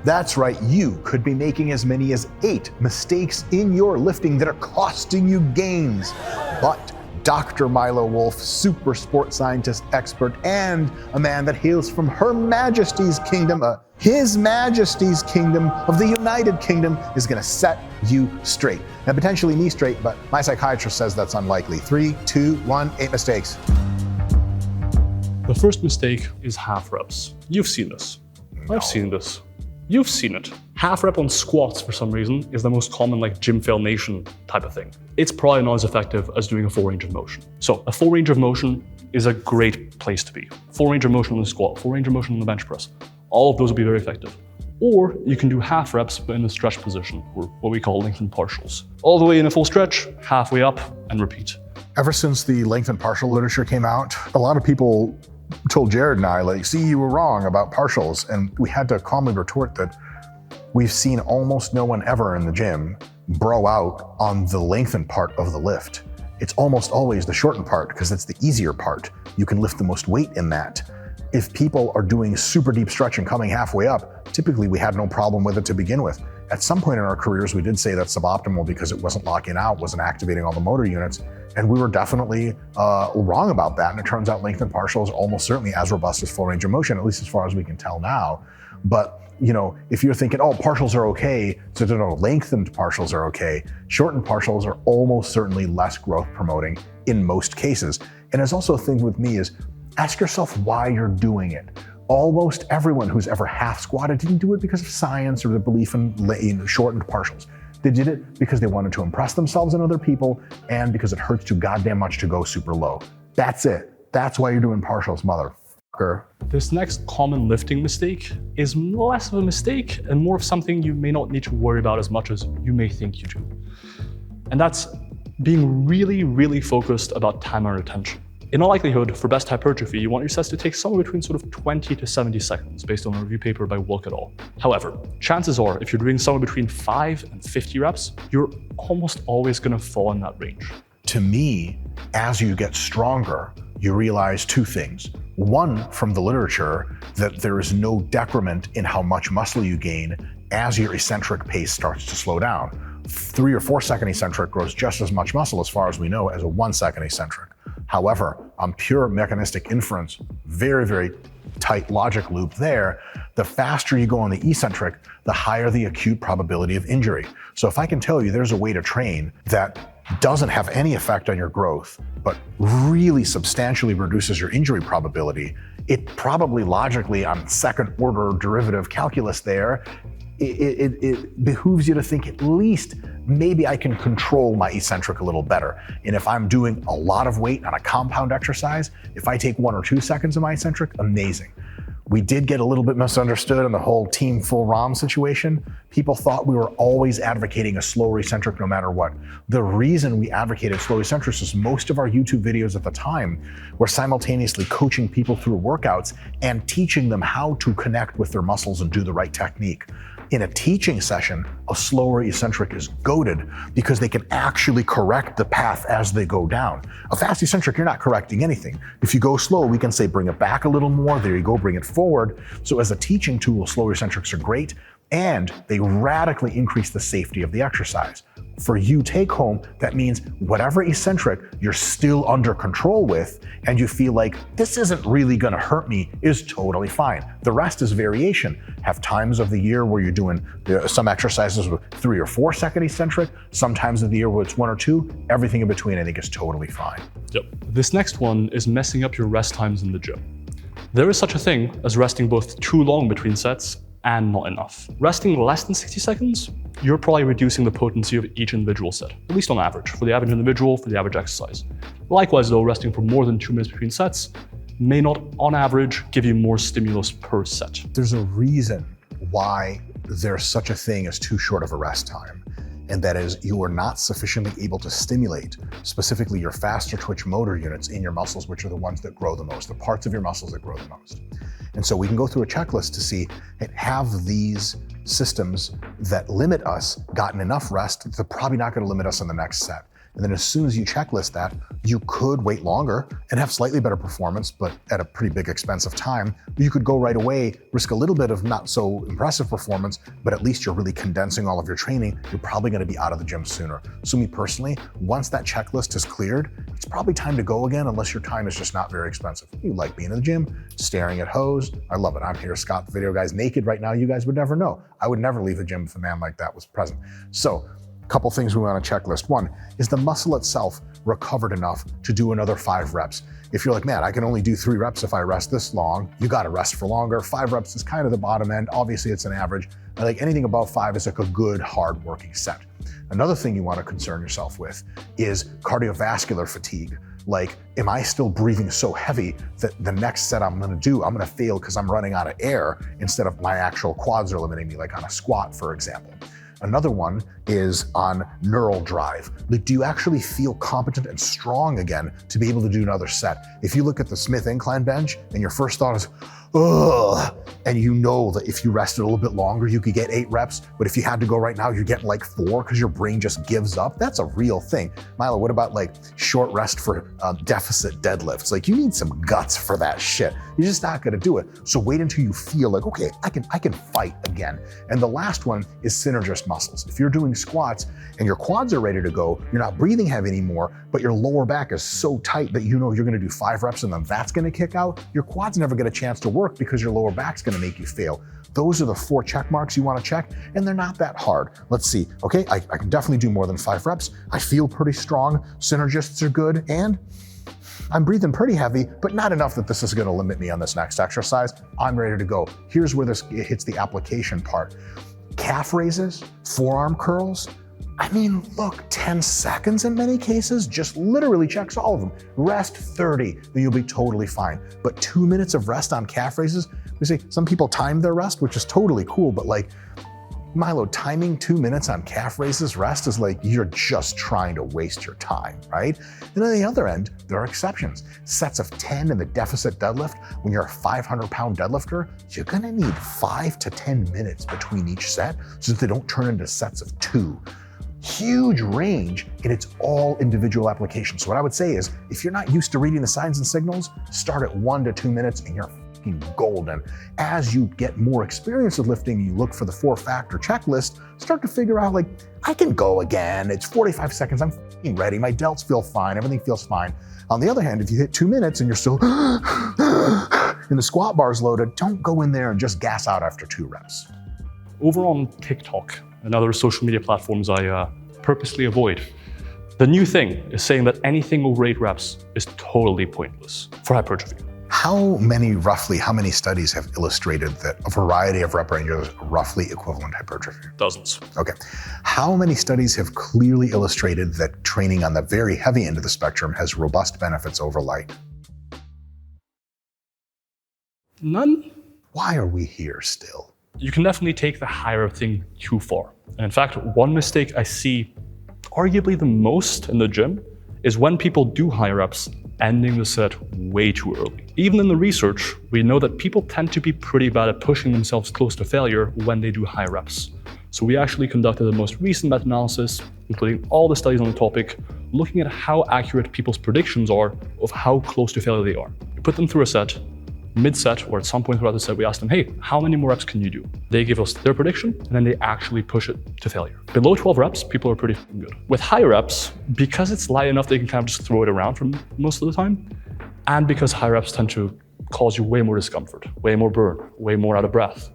That's right, you could be making as many as 8 mistakes in your lifting that are costing you gains. But Dr. Milo Wolf, super sports scientist expert, and a man that hails from Her Majesty's Kingdom, His Majesty's Kingdom of the United Kingdom, is gonna set you straight. And potentially me straight, but my psychiatrist says that's unlikely. 3, 2, 1, 8 mistakes. The first mistake is half reps. You've seen this. No. I've seen this. You've seen it. Half rep on squats, for some reason, is the most common gym fail nation type of thing. It's probably not as effective as doing a full range of motion. So a full range of motion is a great place to be. Full range of motion on the squat, full range of motion on the bench press. All of those will be very effective. Or you can do half reps but in the stretch position, or what we call lengthened partials. All the way in a full stretch, halfway up, and repeat. Ever since the lengthened partial literature came out, a lot of people told Jared and I, see, you were wrong about partials. And we had to calmly retort that we've seen almost no one ever in the gym bro out on the lengthened part of the lift. It's almost always the shortened part because it's the easier part. You can lift the most weight in that. If people are doing super deep stretch and coming halfway up, typically we had no problem with it to begin with. At some point in our careers, we did say that's suboptimal because it wasn't locking out, wasn't activating all the motor units. And we were definitely wrong about that. And it turns out lengthened partial is almost certainly as robust as full range of motion, at least as far as we can tell now. But if you're thinking, oh, partials are okay, so no, lengthened partials are okay, shortened partials are almost certainly less growth promoting in most cases. And there's also a thing with me is, ask yourself why you're doing it. Almost everyone who's ever half squatted didn't do it because of science or the belief in shortened partials. They did it because they wanted to impress themselves and other people, and because it hurts too goddamn much to go super low. That's it. That's why you're doing partials, motherfucker. This next common lifting mistake is less of a mistake and more of something you may not need to worry about as much as you may think you do. And that's being really, really focused about time and retention. In all likelihood, for best hypertrophy, you want your sets to take somewhere between 20 to 70 seconds based on a review paper by Wilk et al. However, chances are, if you're doing somewhere between 5 and 50 reps, you're almost always gonna fall in that range. To me, as you get stronger, you realize 2 things. One, from the literature, that there is no decrement in how much muscle you gain as your eccentric pace starts to slow down. 3 or 4 second eccentric grows just as much muscle as far as we know as a 1 second eccentric. However, on pure mechanistic inference, very, very tight logic loop there, the faster you go on the eccentric, the higher the acute probability of injury. So if I can tell you there's a way to train that doesn't have any effect on your growth, but really substantially reduces your injury probability, it probably logically on second order derivative calculus there, it behooves you to think at least maybe I can control my eccentric a little better. And if I'm doing a lot of weight on a compound exercise, if I take 1 or 2 seconds of my eccentric, amazing. We did get a little bit misunderstood in the whole team full ROM situation. People thought we were always advocating a slower eccentric no matter what. The reason we advocated slow eccentrics is most of our YouTube videos at the time were simultaneously coaching people through workouts and teaching them how to connect with their muscles and do the right technique. In a teaching session, a slower eccentric is goated because they can actually correct the path as they go down. A fast eccentric, you're not correcting anything. If you go slow, we can say bring it back a little more, there you go, bring it forward. So as a teaching tool, slower eccentrics are great, and they radically increase the safety of the exercise. For you take home, that means whatever eccentric you're still under control with, and you feel like this isn't really gonna hurt me, is totally fine. The rest is variation. Have times of the year where you're doing some exercises with 3 or 4 second eccentric, some times of the year where it's 1 or 2, everything in between I think is totally fine. Yep. This next one is messing up your rest times in the gym. There is such a thing as resting both too long between sets and not enough. Resting less than 60 seconds, you're probably reducing the potency of each individual set, at least on average, for the average individual, for the average exercise. Likewise though, resting for more than 2 minutes between sets may not, on average, give you more stimulus per set. There's a reason why there's such a thing as too short of a rest time, and that is you are not sufficiently able to stimulate specifically your faster twitch motor units in your muscles, which are the ones that grow the most, the parts of your muscles that grow the most. And so we can go through a checklist to see, have these systems that limit us gotten enough rest? They're probably not going to limit us in the next set. And then as soon as you checklist that, you could wait longer and have slightly better performance, but at a pretty big expense of time. You could go right away, risk a little bit of not so impressive performance, but at least you're really condensing all of your training. You're probably going to be out of the gym sooner. So me personally, once that checklist is cleared, it's probably time to go again, unless your time is just not very expensive. You like being in the gym, staring at hose. I love it. I'm here, Scott, the video guy's naked right now. You guys would never know. I would never leave the gym if a man like that was present. So a couple things we want on a checklist. One, is the muscle itself recovered enough to do another 5 reps? If you're like, man, I can only do 3 reps if I rest this long, you got to rest for longer. 5 reps is kind of the bottom end. Obviously, it's an average. I like anything above 5 is like a good, hard working set. Another thing you want to concern yourself with is cardiovascular fatigue. Like, am I still breathing so heavy that the next set I'm going to fail because I'm running out of air instead of my actual quads are limiting me, like on a squat, for example. Another one is on neural drive. Like, do you actually feel competent and strong again to be able to do another set? If you look at the Smith incline bench and your first thought is, ugh, and you know that if you rested a little bit longer, you could get 8 reps, but if you had to go right now, you're getting like 4 because your brain just gives up. That's a real thing. Milo, what about like short rest for deficit deadlifts? Like, you need some guts for that shit. You're just not gonna do it. So wait until you feel like, okay, I can fight again. And the last one is synergist muscles. If you're doing squats and your quads are ready to go, you're not breathing heavy anymore, but your lower back is so tight that you know you're gonna do 5 reps and then that's gonna kick out, your quads never get a chance to work because your lower back's gonna make you fail. Those are the 4 check marks you wanna check, and they're not that hard. Let's see, okay, I can definitely do more than 5 reps. I feel pretty strong, synergists are good, and I'm breathing pretty heavy, but not enough that this is gonna limit me on this next exercise. I'm ready to go. Here's where this hits the application part. Calf raises, forearm curls, I mean, look, 10 seconds in many cases just literally checks all of them. Rest 30, then you'll be totally fine. But 2 minutes of rest on calf raises, we say some people time their rest, which is totally cool, but like, Milo, timing 2 minutes on calf raises rest is like you're just trying to waste your time, right? And on the other end, there are exceptions. Sets of 10 in the deficit deadlift, when you're a 500-pound deadlifter, you're gonna need 5 to 10 minutes between each set so that they don't turn into sets of 2. Huge range, and it's all individual application. So what I would say is, if you're not used to reading the signs and signals, start at 1 to 2 minutes and you're golden. As you get more experience with lifting, you look for the 4-factor checklist, start to figure out like, I can go again. It's 45 seconds, I'm ready. My delts feel fine, everything feels fine. On the other hand, if you hit 2 minutes and you're still and the squat bar's loaded, don't go in there and just gas out after 2 reps. Over on TikTok and other social media platforms I purposely avoid, the new thing is saying that anything over 8 reps is totally pointless for hypertrophy. How many studies have illustrated that a variety of rep ranges are roughly equivalent hypertrophy? Dozens. Okay. How many studies have clearly illustrated that training on the very heavy end of the spectrum has robust benefits over light? None. Why are we here still? You can definitely take the higher thing too far. And in fact, one mistake I see arguably the most in the gym is when people do high reps, ending the set way too early. Even in the research, we know that people tend to be pretty bad at pushing themselves close to failure when they do high reps. So we actually conducted the most recent meta-analysis, including all the studies on the topic, looking at how accurate people's predictions are of how close to failure they are. We put them through a set, mid-set or at some point throughout the set, we asked them, hey, how many more reps can you do? They give us their prediction, and then they actually push it to failure. Below 12 reps, people are pretty good. With high reps, because it's light enough, they can kind of just throw it around for most of the time, and because high reps tend to cause you way more discomfort, way more burn, way more out of breath,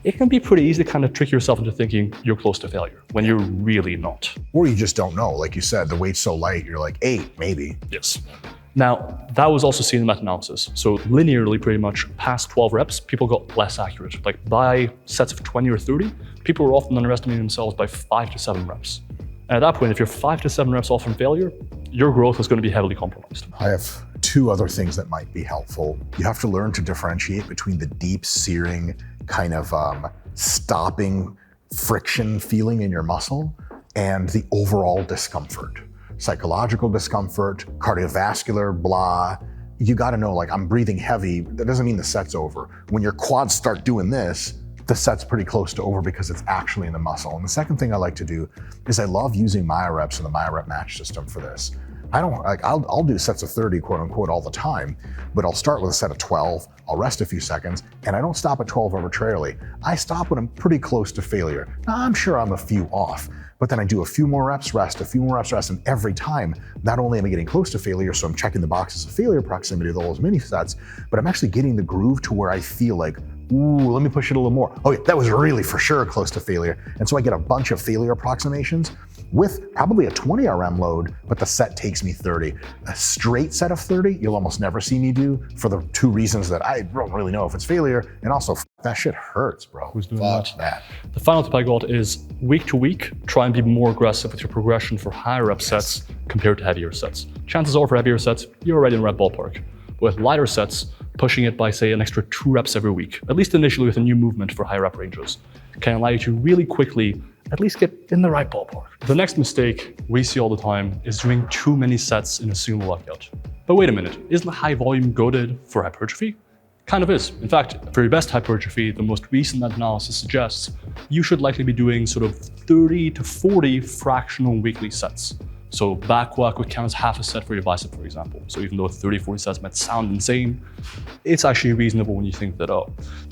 it can be pretty easy to kind of trick yourself into thinking you're close to failure when you're really not. Or you just don't know. Like you said, the weight's so light, you're like 8, maybe. Yes. Now, that was also seen in meta-analysis. So linearly, pretty much, past 12 reps, people got less accurate. Like by sets of 20 or 30, people were often underestimating themselves by 5 to 7 reps. And at that point, if you're 5 to 7 reps off from failure, your growth is going to be heavily compromised. I have 2 other things that might be helpful. You have to learn to differentiate between the deep, searing, kind of stopping friction feeling in your muscle and the overall discomfort. Psychological discomfort, cardiovascular, blah. You gotta know, like, I'm breathing heavy. That doesn't mean the set's over. When your quads start doing this, the set's pretty close to over because it's actually in the muscle. And the second thing I like to do is I love using MyoReps and the MyoRep match system for this. I'll do sets of 30, quote unquote, all the time, but I'll start with a set of 12, I'll rest a few seconds, and I don't stop at 12 arbitrarily. I stop when I'm pretty close to failure. Now, I'm sure I'm a few off, but then I do a few more reps, rest, a few more reps, rest, and every time, not only am I getting close to failure, so I'm checking the boxes of failure proximity of those mini sets, but I'm actually getting the groove to where I feel like, ooh, let me push it a little more. Oh yeah, that was really for sure close to failure. And so I get a bunch of failure approximations with probably a 20 RM load, but the set takes me 30. A straight set of 30, you'll almost never see me do for the two reasons that I don't really know if it's failure, and also that shit hurts, bro. Who's doing Fuck that? The final tip I got is week to week, try and be more aggressive with your progression for higher rep sets compared to heavier sets. Chances are for heavier sets, you're already in the rep ballpark. With lighter sets, pushing it by say an extra 2 reps every week, at least initially with a new movement for high rep ranges, can allow you to really quickly at least get in the right ballpark. The next mistake we see all the time is doing too many sets in a single workout. But wait a minute, isn't high volume goated for hypertrophy? Kind of is. In fact, for your best hypertrophy, the most recent analysis suggests you should likely be doing sort of 30 to 40 fractional weekly sets. So back work would count as half a set for your bicep, for example. So even though 30, 40 sets might sound insane, it's actually reasonable when you think that,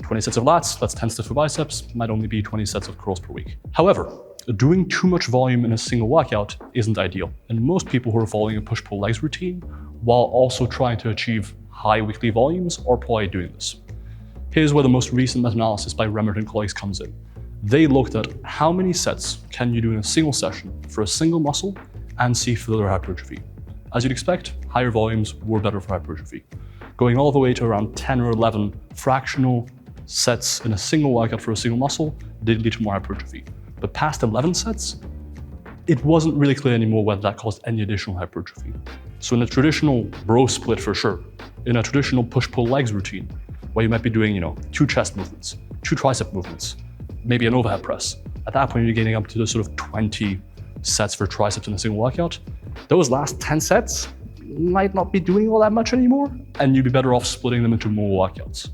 20 sets of lats, that's 10 sets for biceps, might only be 20 sets of curls per week. However, doing too much volume in a single workout isn't ideal. And most people who are following a push-pull legs routine, while also trying to achieve high weekly volumes, are probably doing this. Here's where the most recent meta-analysis by Remmert and colleagues comes in. They looked at how many sets can you do in a single session for a single muscle and see further hypertrophy. As you'd expect, higher volumes were better for hypertrophy. Going all the way to around 10 or 11 fractional sets in a single workout for a single muscle did lead to more hypertrophy. But past 11 sets, it wasn't really clear anymore whether that caused any additional hypertrophy. So in a traditional bro split for sure, in a traditional push-pull legs routine, where you might be doing, 2 chest movements, 2 tricep movements, maybe an overhead press, at that point you're getting up to the sort of 20 sets for triceps in a single workout. Those last 10 sets might not be doing all that much anymore, and you'd be better off splitting them into more workouts.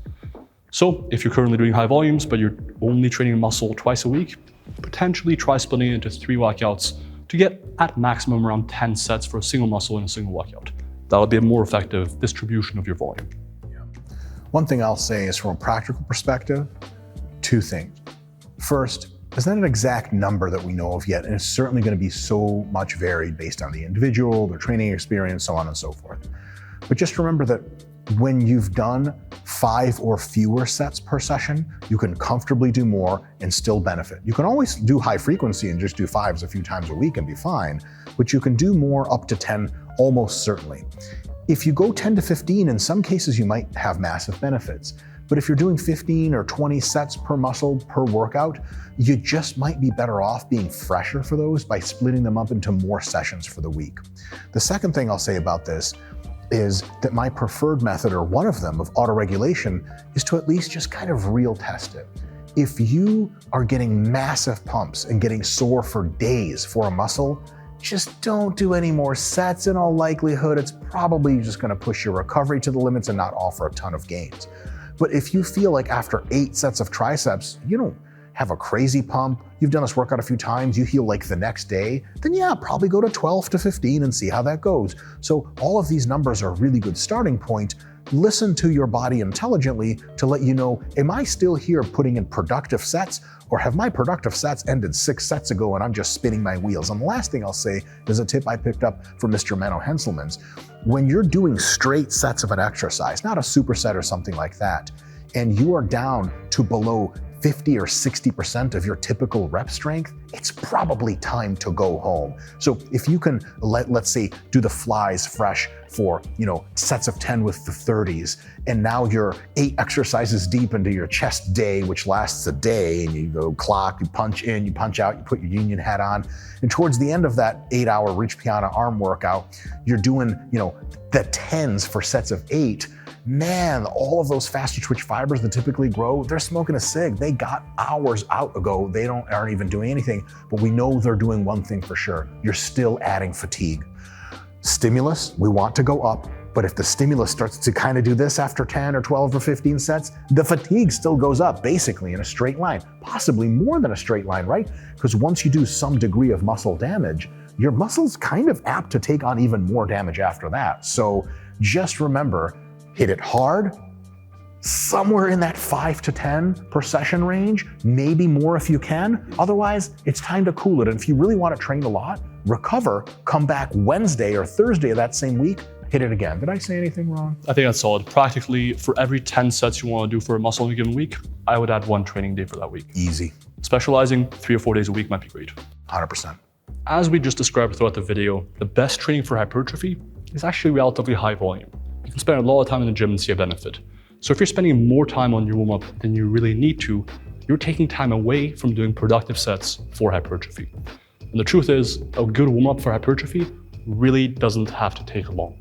So if you're currently doing high volumes, but you're only training muscle twice a week, potentially try splitting it into 3 workouts to get at maximum around 10 sets for a single muscle in a single workout. That'll be a more effective distribution of your volume. Yeah. One thing I'll say is from a practical perspective, 2 things. First, there's not an exact number that we know of yet, and it's certainly going to be so much varied based on the individual, their training experience, so on and so forth. But just remember that when you've done 5 or fewer sets per session, you can comfortably do more and still benefit. You can always do high frequency and just do 5s a few times a week and be fine, but you can do more up to 10 almost certainly. If you go 10 to 15, in some cases you might have massive benefits. But if you're doing 15 or 20 sets per muscle per workout, you just might be better off being fresher for those by splitting them up into more sessions for the week. The second thing I'll say about this is that my preferred method, or one of them, of autoregulation is to at least just kind of real test it. If you are getting massive pumps and getting sore for days for a muscle, just don't do any more sets. In all likelihood, it's probably just gonna push your recovery to the limits and not offer a ton of gains. But if you feel like after 8 sets of triceps, you don't have a crazy pump, you've done this workout a few times, you heal like the next day, then yeah, probably go to 12 to 15 and see how that goes. So all of these numbers are a really good starting point. Listen to your body intelligently to let you know, am I still here putting in productive sets, or have my productive sets ended 6 sets ago and I'm just spinning my wheels? And the last thing I'll say is a tip I picked up from Mr. Menno Henselmans. When you're doing straight sets of an exercise, not a superset or something like that, and you are down to below 50 or 60% of your typical rep strength, it's probably time to go home. So if you can, let's say, do the flies fresh for, sets of 10 with the 30s, and now you're 8 exercises deep into your chest day, which lasts a day, and you go clock, you punch in, you punch out, you put your union hat on, and towards the end of that 8-hour reach piana arm workout, you're doing, the 10s for sets of 8, man, all of those faster twitch fibers that typically grow, they're smoking a cig. They got hours out ago. They aren't even doing anything, but we know they're doing one thing for sure. You're still adding fatigue. Stimulus, we want to go up. But if the stimulus starts to kind of do this after 10 or 12 or 15 sets, the fatigue still goes up basically in a straight line, possibly more than a straight line, right? Because once you do some degree of muscle damage, your muscle's kind of apt to take on even more damage after that. So just remember, hit it hard, somewhere in that 5 to 10 per session range, maybe more if you can. Otherwise, it's time to cool it. And if you really want to train a lot, recover, come back Wednesday or Thursday of that same week, hit it again. Did I say anything wrong? I think that's solid. Practically, for every 10 sets you want to do for a muscle in a given week, I would add 1 training day for that week. Easy. Specializing 3 or 4 days a week might be great. 100%. As we just described throughout the video, the best training for hypertrophy is actually relatively high volume. You can spend a lot of time in the gym and see a benefit. So if you're spending more time on your warm-up than you really need to, you're taking time away from doing productive sets for hypertrophy. And the truth is, a good warm-up for hypertrophy really doesn't have to take long.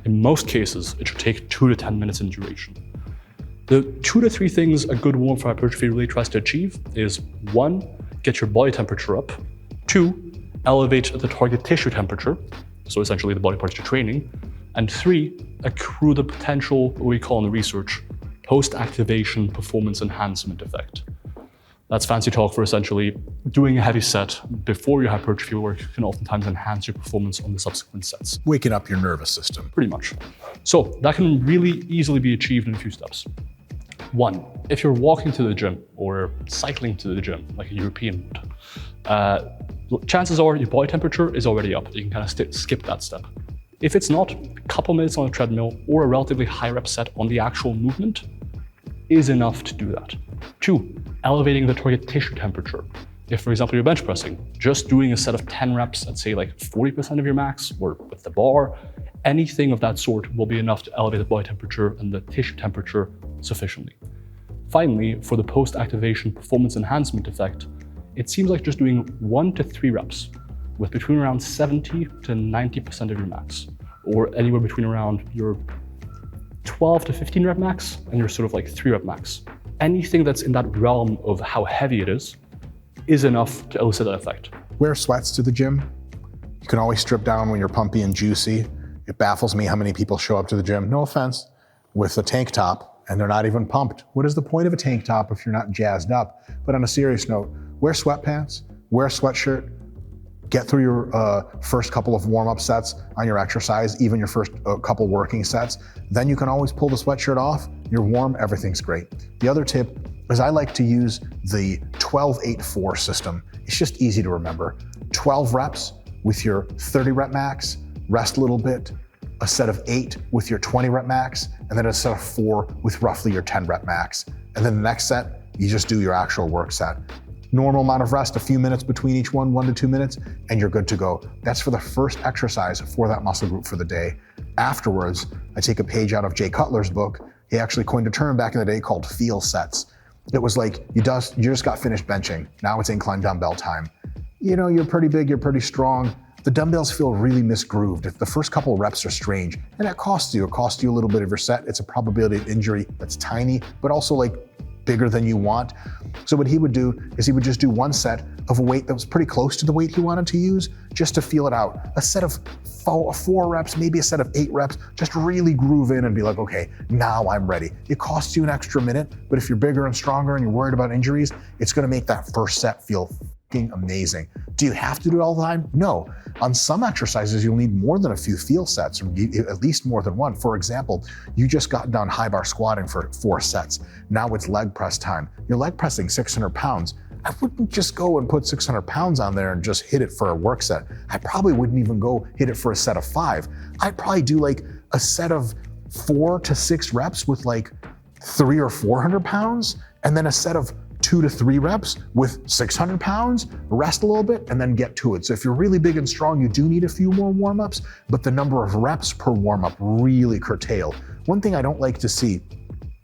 In most cases, it should take 2 to 10 minutes in duration. The 2 to 3 things a good warm-up for hypertrophy really tries to achieve is 1, get your body temperature up, 2, elevate the target tissue temperature, so essentially the body parts you're training, and 3, accrue the potential, what we call in the research, post-activation performance enhancement effect. That's fancy talk for essentially doing a heavy set before your hypertrophy work can oftentimes enhance your performance on the subsequent sets. Waking up your nervous system. Pretty much. So that can really easily be achieved in a few steps. 1, if you're walking to the gym or cycling to the gym, like a European would, chances are your body temperature is already up. You can kind of skip that step. If it's not, a couple minutes on a treadmill or a relatively high rep set on the actual movement is enough to do that. 2, elevating the target tissue temperature. If, for example, you're bench pressing, just doing a set of 10 reps at say like 40% of your max or with the bar, anything of that sort will be enough to elevate the body temperature and the tissue temperature sufficiently. Finally, for the post-activation performance enhancement effect, it seems like just doing 1 to 3 reps with between around 70 to 90% of your max, or anywhere between around your 12 to 15 rep max and your sort of like 3 rep max. Anything that's in that realm of how heavy it is enough to elicit that effect. Wear sweats to the gym. You can always strip down when you're pumpy and juicy. It baffles me how many people show up to the gym, no offense, with a tank top and they're not even pumped. What is the point of a tank top if you're not jazzed up? But on a serious note, wear sweatpants, wear a sweatshirt, get through your first couple of warm-up sets on your exercise, even your first couple working sets. Then you can always pull the sweatshirt off. You're warm, everything's great. The other tip is I like to use the 12-8-4 system. It's just easy to remember. 12 reps with your 30 rep max, rest a little bit, a set of 8 with your 20 rep max, and then a set of 4 with roughly your 10 rep max. And then the next set, you just do your actual work set. Normal amount of rest, a few minutes between each one, 1 to 2 minutes, and you're good to go. That's for the first exercise for that muscle group for the day. Afterwards, I take a page out of Jay Cutler's book. He actually coined a term back in the day called feel sets. It was like, you just got finished benching. Now it's incline dumbbell time. You know, you're pretty big, you're pretty strong. The dumbbells feel really misgrooved. If the first couple reps are strange, and that costs you. It costs you a little bit of your set. It's a probability of injury that's tiny, but also like bigger than you want. So what he would do is he would just do 1 set of a weight that was pretty close to the weight he wanted to use, just to feel it out. A set of 4 reps, maybe a set of 8 reps, just really groove in and be like, okay, now I'm ready. It costs you an extra minute, but if you're bigger and stronger and you're worried about injuries, it's gonna make that first set feel amazing. Do you have to do it all the time? No. On some exercises, you'll need more than a few feel sets, or at least more than 1. For example, you just got done high bar squatting for 4 sets. Now it's leg press time. You're leg pressing 600 pounds. I wouldn't just go and put 600 pounds on there and just hit it for a work set. I probably wouldn't even go hit it for a set of 5. I'd probably do like a set of 4 to 6 reps with like 300 or 400 pounds, and then a set of 2 to 3 reps with 600 pounds, rest a little bit, and then get to it. So if you're really big and strong, you do need a few more warm-ups, but the number of reps per warm-up really curtail. One thing I don't like to see,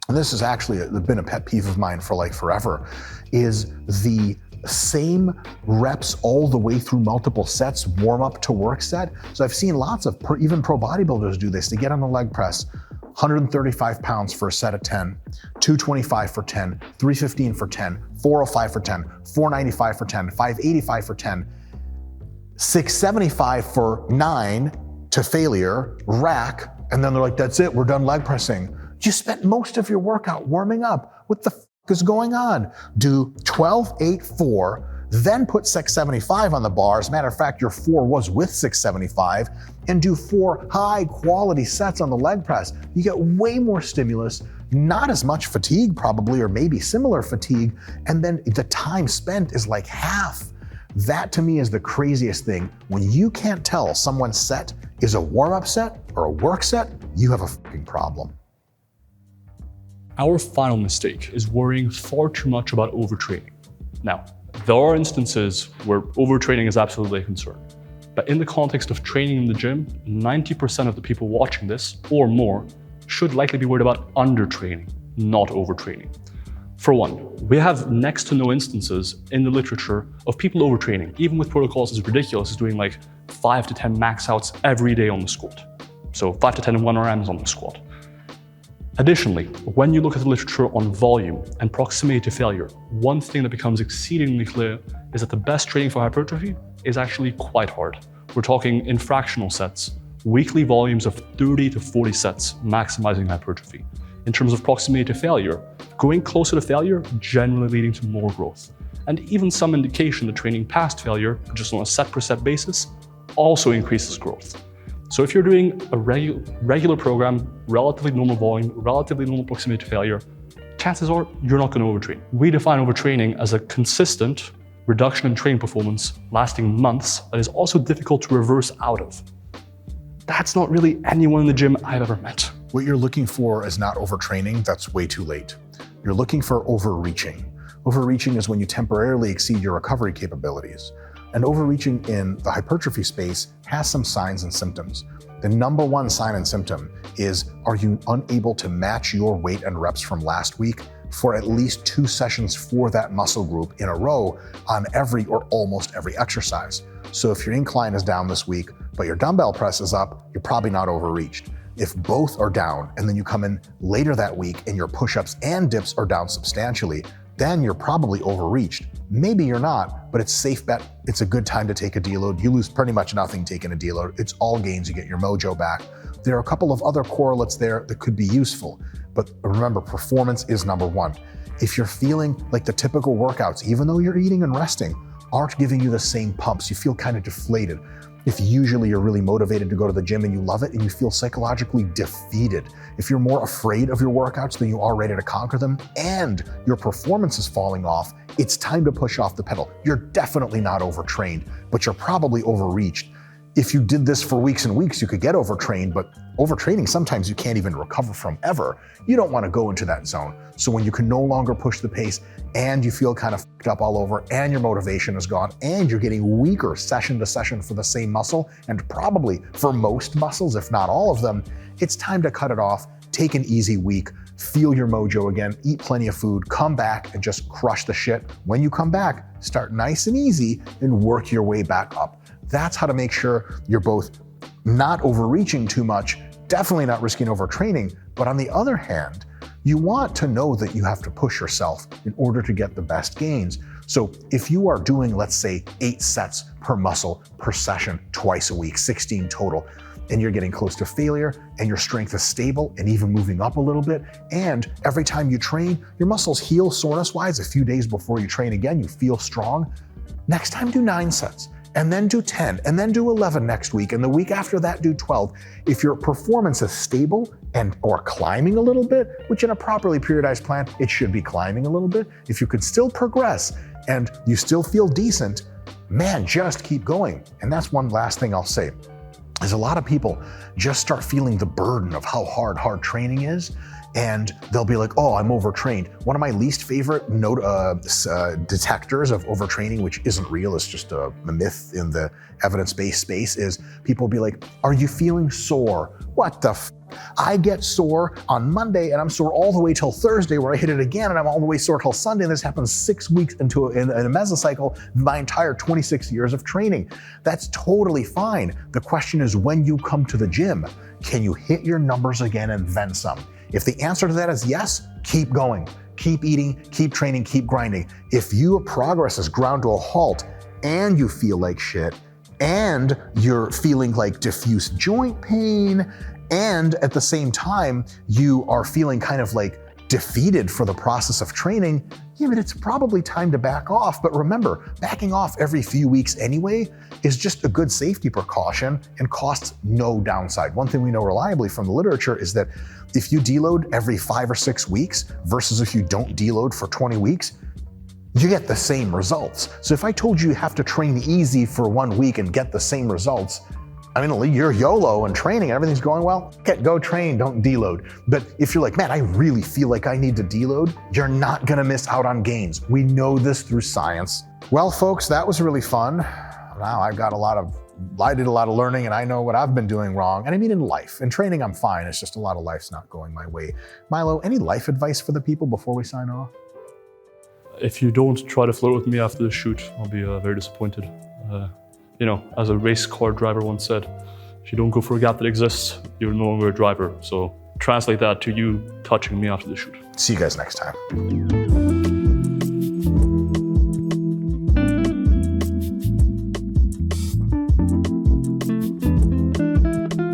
and this has actually been a pet peeve of mine for like forever, is the same reps all the way through multiple sets, warm up to work set. So I've seen lots of even pro bodybuilders do this. They get on the leg press, 135 pounds for a set of 10, 225 for 10, 315 for 10, 405 for 10, 495 for 10, 585 for 10, 675 for 9 to failure, rack, And then they're like, that's it, we're done leg pressing. You spent most of your workout warming up. What the is going on? Do 12, 8, 4, then put 675 on the bar. As a matter of fact, your 4 was with 675, and do 4 high quality sets on the leg press. You get way more stimulus, not as much fatigue probably, or maybe similar fatigue, and then the time spent is like half. That to me is the craziest thing. When you can't tell someone's set is a warm-up set or a work set, you have a fucking problem. Our final mistake is worrying far too much about overtraining. Now, there are instances where overtraining is absolutely a concern. But in the context of training in the gym, 90% of the people watching this, or more, should likely be worried about undertraining, not overtraining. For one, we have next to no instances in the literature of people overtraining, even with protocols as ridiculous as doing like 5 to 10 max outs every day on the squat. So 5 to 10 1RMs on the squat. Additionally, when you look at the literature on volume and proximity to failure, one thing that becomes exceedingly clear is that the best training for hypertrophy is actually quite hard. We're talking in fractional sets, weekly volumes of 30 to 40 sets, maximizing hypertrophy. In terms of proximity to failure, going closer to failure generally leading to more growth. And even some indication that training past failure, just on a set per set basis, also increases growth. So if you're doing a regular program, relatively normal volume, relatively normal proximity to failure, chances are you're not going to overtrain. We define overtraining as a consistent reduction in training performance lasting months that is also difficult to reverse out of. That's not really anyone in the gym I've ever met. What you're looking for is not overtraining, that's way too late. You're looking for overreaching. Overreaching is when you temporarily exceed your recovery capabilities. And overreaching in the hypertrophy space has some signs and symptoms. The number one sign and symptom is, are you unable to match your weight and reps from last week for at least 2 sessions for that muscle group in a row on every or almost every exercise? So if your incline is down this week, but your dumbbell press is up, you're probably not overreached. If both are down and then you come in later that week and your push-ups and dips are down substantially, then you're probably overreached. Maybe you're not, but it's a safe bet. It's a good time to take a deload. You lose pretty much nothing taking a deload. It's all gains, you get your mojo back. There are a couple of other correlates there that could be useful, but remember, performance is number one. If you're feeling like the typical workouts, even though you're eating and resting, aren't giving you the same pumps, you feel kind of deflated. If usually you're really motivated to go to the gym and you love it and you feel psychologically defeated, if you're more afraid of your workouts than you are ready to conquer them, and your performance is falling off, it's time to push off the pedal. You're definitely not overtrained, but you're probably overreached. If you did this for weeks and weeks, you could get overtrained, but overtraining sometimes you can't even recover from ever. You don't want to go into that zone. So when you can no longer push the pace and you feel kind of fucked up all over and your motivation is gone and you're getting weaker session to session for the same muscle and probably for most muscles, if not all of them, it's time to cut it off, take an easy week, feel your mojo again, eat plenty of food, come back and just crush the shit. When you come back, start nice and easy and work your way back up. That's how to make sure you're both not overreaching too much, definitely not risking overtraining, but on the other hand, you want to know that you have to push yourself in order to get the best gains. So if you are doing, let's say, 8 sets per muscle per session twice a week, 16 total, and you're getting close to failure and your strength is stable and even moving up a little bit, and every time you train, your muscles heal soreness-wise a few days before you train again, you feel strong, next time do 9 sets. And then do 10, and then do 11 next week, and the week after that do 12. If your performance is stable and or climbing a little bit, which in a properly periodized plan, it should be climbing a little bit, if you could still progress and you still feel decent, man, just keep going. And that's one last thing I'll say, is a lot of people just start feeling the burden of how hard training is, and they'll be like, oh, I'm overtrained. One of my least favorite detectors of overtraining, which isn't real, it's just a myth in the evidence-based space, is people be like, are you feeling sore? What the f? I get sore on Monday and I'm sore all the way till Thursday where I hit it again and I'm all the way sore till Sunday. And this happens 6 weeks in a mesocycle, my entire 26 years of training. That's totally fine. The question is, when you come to the gym, can you hit your numbers again and then some? If the answer to that is yes, keep going, keep eating, keep training, keep grinding. If your progress is ground to a halt and you feel like shit and you're feeling like diffuse joint pain and at the same time, you are feeling kind of like defeated for the process of training, yeah, but it's probably time to back off. But remember, backing off every few weeks anyway is just a good safety precaution and costs no downside. One thing we know reliably from the literature is that if you deload every 5 or 6 weeks versus if you don't deload for 20 weeks, you get the same results. So if I told you you have to train easy for 1 week and get the same results, I mean, you're YOLO and training, everything's going well, go train, don't deload. But if you're like, man, I really feel like I need to deload, you're not gonna miss out on gains. We know this through science. Well, folks, that was really fun. Now I did a lot of learning and I know what I've been doing wrong. And I mean in life. In training, I'm fine. It's just a lot of life's not going my way. Milo, any life advice for the people before we sign off? If you don't try to float with me after the shoot, I'll be very disappointed. You know, as a race car driver once said, if you don't go for a gap that exists, you're no longer a driver. So translate that to you touching me after the shoot. See you guys next time.